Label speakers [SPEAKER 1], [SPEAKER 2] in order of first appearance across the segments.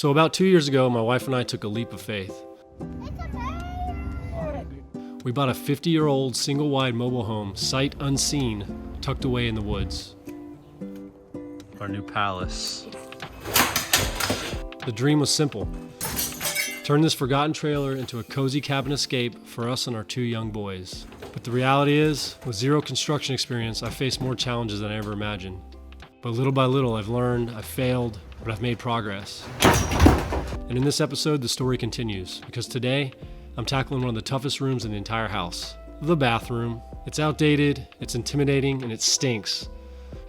[SPEAKER 1] So about 2 years ago, my wife and I took a leap of faith. We bought a 50-year-old single-wide mobile home, sight unseen, tucked away in the woods. Our new palace. The dream was simple. Turn this forgotten trailer into a cozy cabin escape for us and our 2 young boys. But the reality is, with zero construction experience, I faced more challenges than I ever imagined. But little by little, I've learned, I've failed, but I've made progress. And in this episode, the story continues, because today, I'm tackling one of the toughest rooms in the entire house, the bathroom. It's outdated, it's intimidating, and it stinks.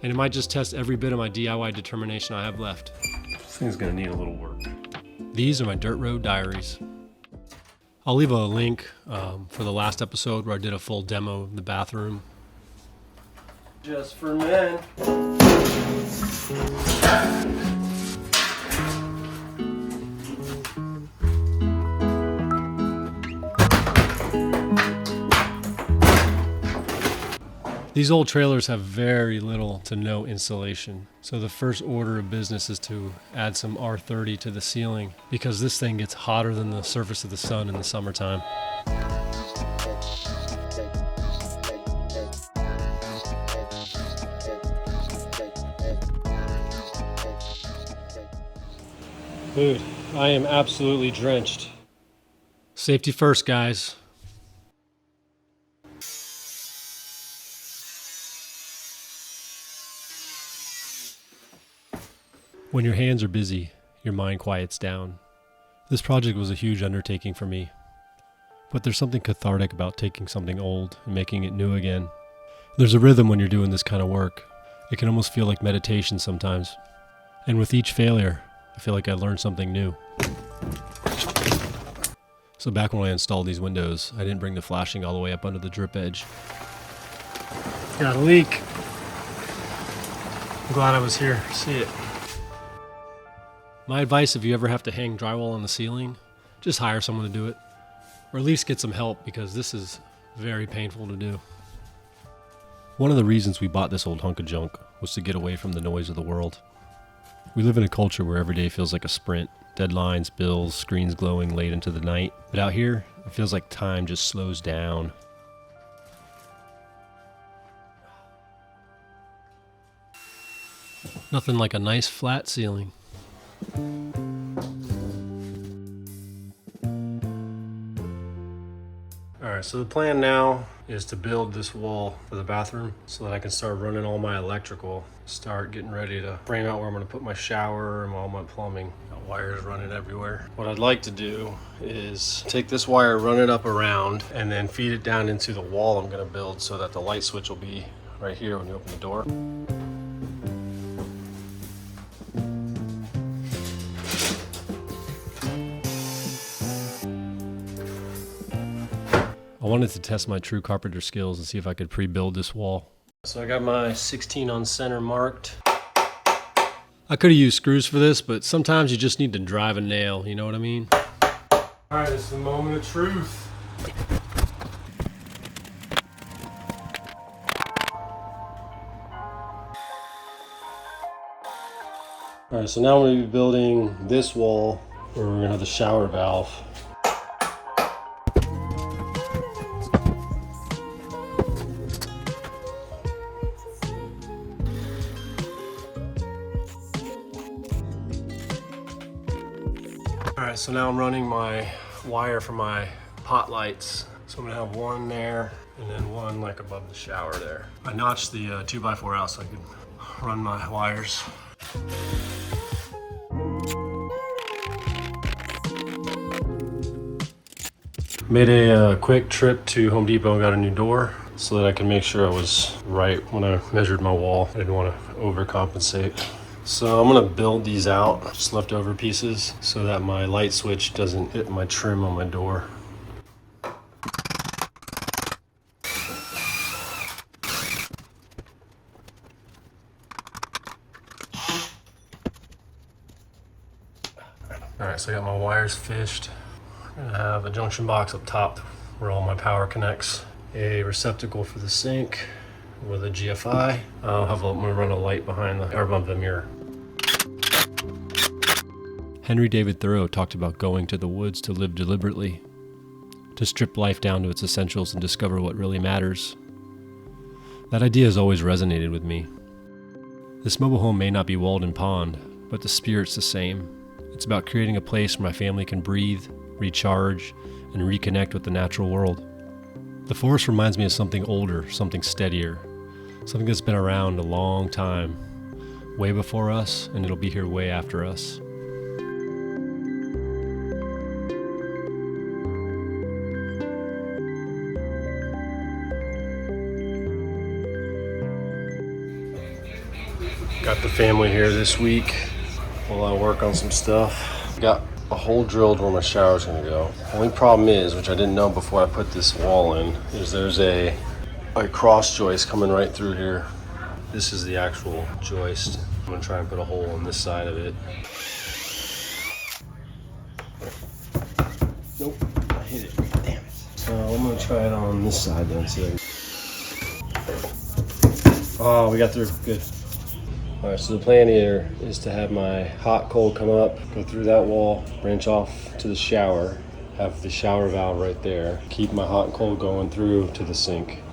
[SPEAKER 1] And it might just test every bit of my DIY determination I have left. This thing's gonna need a little work. These are my dirt road diaries. I'll leave a link for the last episode where I did a full demo of the bathroom. Just for men. These old trailers have very little to no insulation. So the first order of business is to add some R30 to the ceiling because this thing gets hotter than the surface of the sun in the summertime. Dude, I am absolutely drenched. Safety first, guys. When your hands are busy, your mind quiets down. This project was a huge undertaking for me, but there's something cathartic about taking something old and making it new again. There's a rhythm when you're doing this kind of work. It can almost feel like meditation sometimes. And with each failure, I feel like I learned something new. So back when I installed these windows, I didn't bring the flashing all the way up under the drip edge. Got a leak. I'm glad I was here to see it. My advice, if you ever have to hang drywall on the ceiling, just hire someone to do it. Or at least get some help, because this is very painful to do. One of the reasons we bought this old hunk of junk was to get away from the noise of the world. We live in a culture where every day feels like a sprint. Deadlines, bills, screens glowing late into the night. But out here, it feels like time just slows down. Nothing like a nice flat ceiling. Alright, so the plan now is to build this wall for the bathroom so that I can start running all my electrical, start getting ready to frame out where I'm going to put my shower and all my plumbing. Got wires running everywhere. What I'd like to do is take this wire, run it up around, and then feed it down into the wall I'm going to build so that the light switch will be right here when you open the door. I wanted to test my true carpenter skills and see if I could pre-build this wall. So I got my 16 on center marked. I could have used screws for this, but sometimes you just need to drive a nail, you know what I mean? Alright, this is the moment of truth. Alright, so now I'm going to be building this wall where we're going to have the shower valve. Alright, so now I'm running my wire for my pot lights. So I'm gonna have one there and then one like above the shower there. I notched the 2x4 out so I could run my wires. Made a quick trip to Home Depot and got a new door so that I can make sure I was right when I measured my wall. I didn't want to overcompensate. So I'm gonna build these out, just leftover pieces, so that my light switch doesn't hit my trim on my door. Alright, so I got my wires fished. I'm gonna have a junction box up top where all my power connects, a receptacle for the sink with a GFI. I'm gonna run a light behind the, or above the mirror. Henry David Thoreau talked about going to the woods to live deliberately, to strip life down to its essentials and discover what really matters. That idea has always resonated with me. This mobile home may not be walled and pond, but the spirit's the same. It's about creating a place where my family can breathe, recharge, and reconnect with the natural world. The forest reminds me of something older, something steadier, something that's been around a long time, way before us, and it'll be here way after us. Got the family here this week while I work on some stuff. Got a hole drilled where my shower's gonna go. Only problem is, which I didn't know before I put this wall in, is there's a cross joist coming right through here. This is the actual joist. I'm gonna try and put a hole on this side of it. Nope, I hit it, damn it. So I'm gonna try it on this side then. Oh, we got through, good. All right, so the plan here is to have my hot cold come up, go through that wall, branch off to the shower, have the shower valve right there, keep my hot and cold going through to the sink.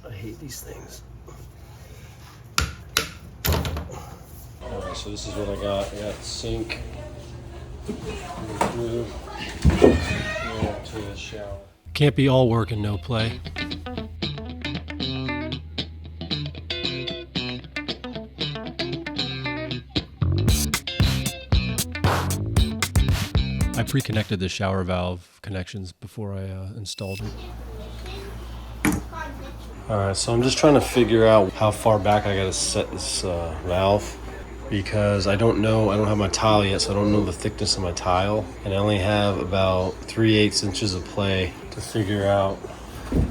[SPEAKER 1] I hate these things. All right, so this is what I got. I got the sink, through to the shower. Can't be all work and no play. I pre-connected the shower valve connections before I installed it. Alright, so I'm just trying to figure out how far back I gotta set this valve, because I don't have my tile yet, so I don't know the thickness of my tile, and I only have about 3/8 inches of play to figure out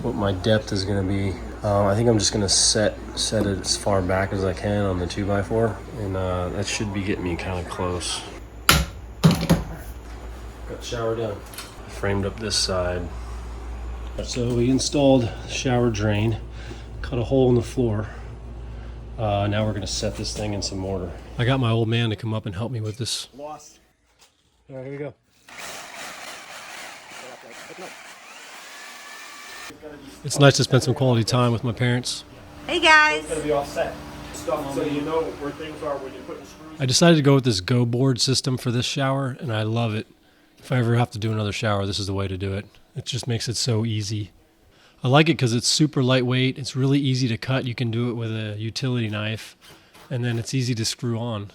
[SPEAKER 1] what my depth is going to be. I think I'm just going to set it as far back as I can on the 2x4, and that should be getting me kind of close. Got the shower done. Framed up this side. So we installed shower drain, cut a hole in the floor. Now we're going to set this thing in some mortar. I got my old man to come up and help me with this.
[SPEAKER 2] Lost.
[SPEAKER 1] All right, here we go. It's nice to spend some quality time with my parents.
[SPEAKER 3] Hey guys.
[SPEAKER 2] It's going to be all set. Stuff so you know where things are when you're putting screws.
[SPEAKER 1] I decided to go with this Go board system for this shower, and I love it. If I ever have to do another shower, this is the way to do it. It just makes it so easy. I like it because it's super lightweight. It's really easy to cut. You can do it with a utility knife, and then it's easy to screw on.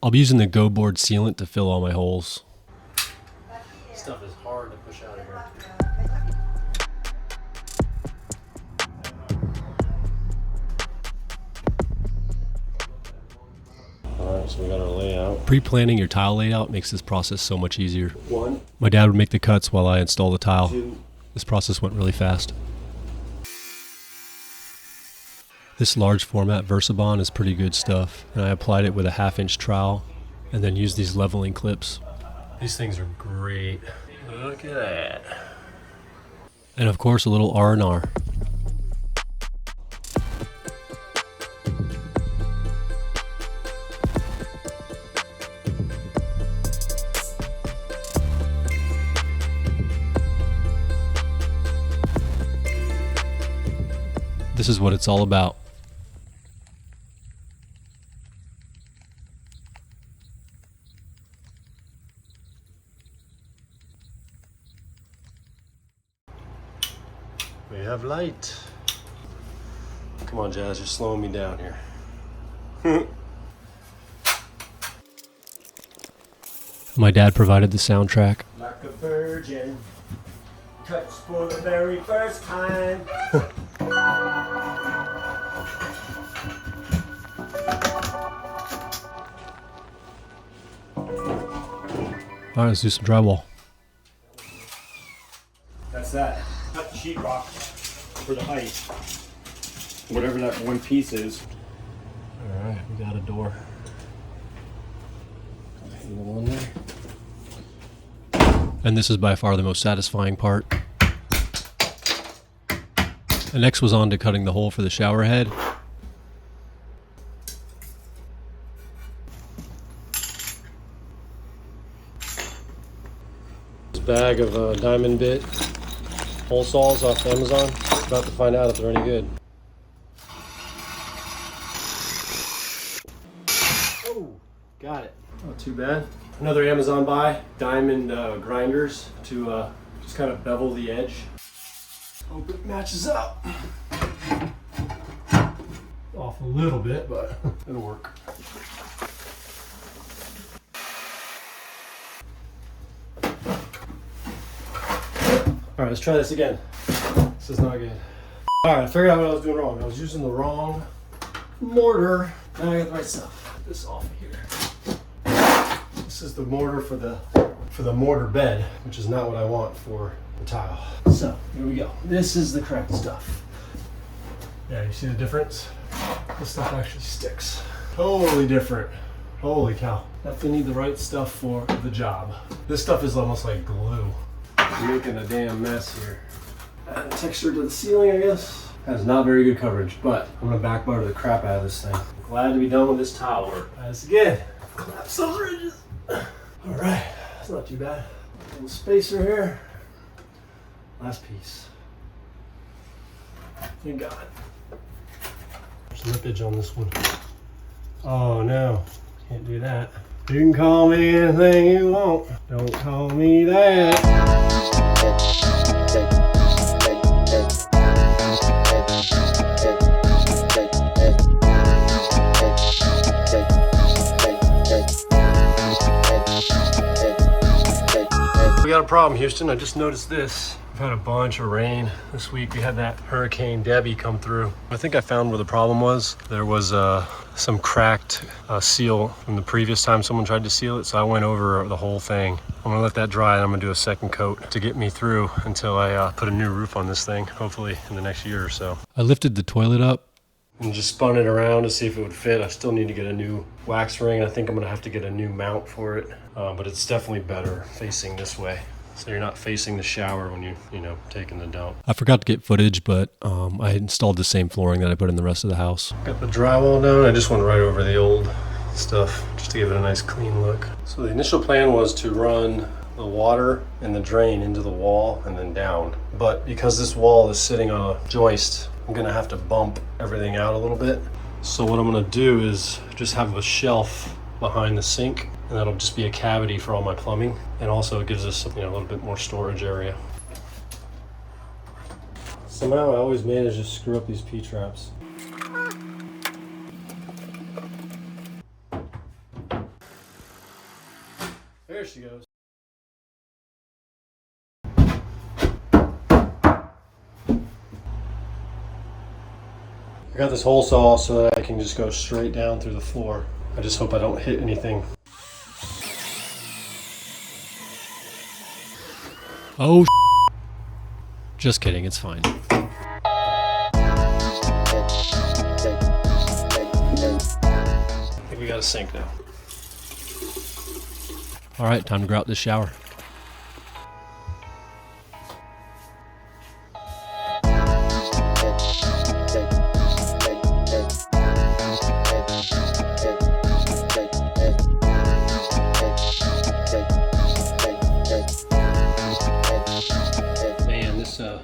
[SPEAKER 1] I'll be using the Go board sealant to fill all my holes. This stuff is hard to push out of here. Alright, so we got our layout. Pre-planning your tile layout makes this process so much easier. My dad would make the cuts while I install the tile. This process went really fast. This large format Versabond is pretty good stuff, and I applied it with a 1/2-inch trowel and then used these leveling clips. These things are great. Look at that. And of course a little R&R. This is what it's all about. We have light. Come on, Jazz, you're slowing me down here. My dad provided the soundtrack.
[SPEAKER 2] Like a virgin, touched for the very first time.
[SPEAKER 1] All right, let's do some drywall.
[SPEAKER 2] That's that. That's the sheetrock for the height. Whatever that one piece is.
[SPEAKER 1] All right, we got a door. One there. And this is by far the most satisfying part. The next was on to cutting the hole for the shower head. This bag of diamond bit hole saws off Amazon. About to find out if they're any good. Oh, got it. Not too bad. Another Amazon buy, diamond grinders to just kind of bevel the edge. Hope it matches up. Off a little bit, but it'll work. All right, let's try this again. This is not good. All right, I figured out what I was doing wrong. I was using the wrong mortar. Now I got the right stuff. Get this off of here. This is the mortar for the mortar bed, which is not what I want for the tile. So here we go. This is the correct stuff. Yeah, you see the difference? This stuff actually sticks. Totally different. Holy cow. Definitely need the right stuff for the job. This stuff is almost like glue. I'm making a damn mess here. Add texture to the ceiling, I guess. Has not very good coverage, but I'm gonna back butter the crap out of this thing. I'm glad to be done with this tile work. Try this again. Collapse those ridges. All right, that's not too bad. Little spacer here. Last piece. Thank God. There's lippage on this one. Oh no, can't do that. You can call me anything you want. Don't call me that. We got a problem, Houston. I just noticed this. We've had a bunch of rain this week. We had that Hurricane Debbie come through. I think I found where the problem was. There was some cracked seal from the previous time someone tried to seal it, so I went over the whole thing. I'm gonna let that dry and I'm gonna do a second coat to get me through until I put a new roof on this thing, hopefully in the next year or so. I lifted the toilet up and just spun it around to see if it would fit. I still need to get a new wax ring. I think I'm gonna have to get a new mount for it, but it's definitely better facing this way. So you're not facing the shower when you know, taking the dump. I forgot to get footage, but I installed the same flooring that I put in the rest of the house. Got the drywall down. I just went right over the old stuff just to give it a nice clean look. So the initial plan was to run the water and the drain into the wall and then down. But because this wall is sitting on a joist, I'm gonna have to bump everything out a little bit. So what I'm gonna do is just have a shelf behind the sink, and that'll just be a cavity for all my plumbing. And also it gives us, a little bit more storage area. Somehow I always manage to screw up these P-traps. There she goes. I got this hole saw so that I can just go straight down through the floor. I just hope I don't hit anything. Oh, just kidding, it's fine. I think we got a sink now. All right, time to go out this shower.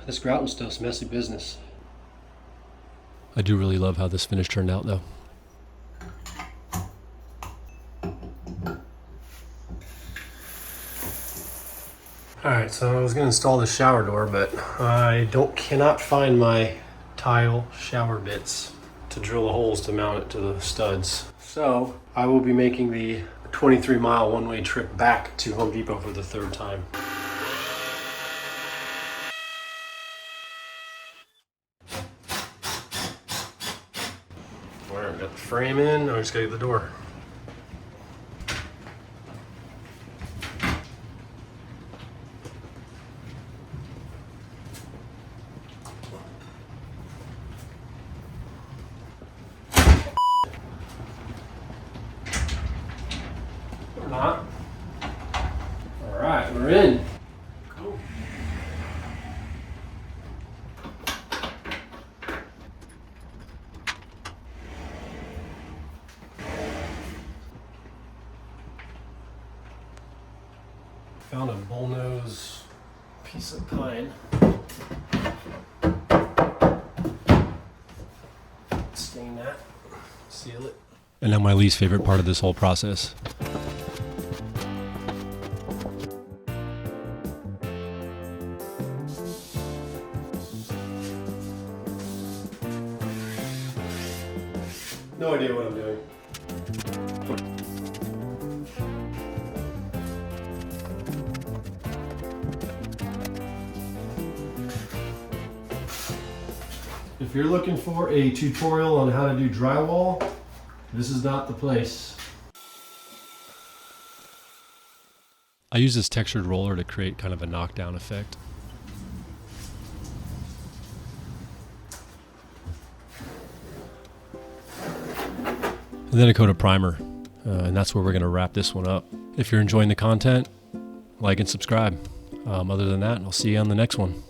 [SPEAKER 1] This grouting stuff's messy business. I do really love how this finish turned out though. Alright, so I was gonna install the shower door, but I cannot find my tile shower bits to drill the holes to mount it to the studs. So I will be making the 23-mile one-way trip back to Home Depot for the third time. Alright, got the frame in, now I just gotta get the door. Or not. Alright, we're in. Cool. Found a bullnose piece of pine. Stain that, seal it. And now my least favorite part of this whole process. No idea what I'm doing. If you're looking for a tutorial on how to do drywall, this is not the place. I use this textured roller to create kind of a knockdown effect. And then a coat of primer, and that's where we're going to wrap this one up. If you're enjoying the content, like and subscribe. Other than that, I'll see you on the next one.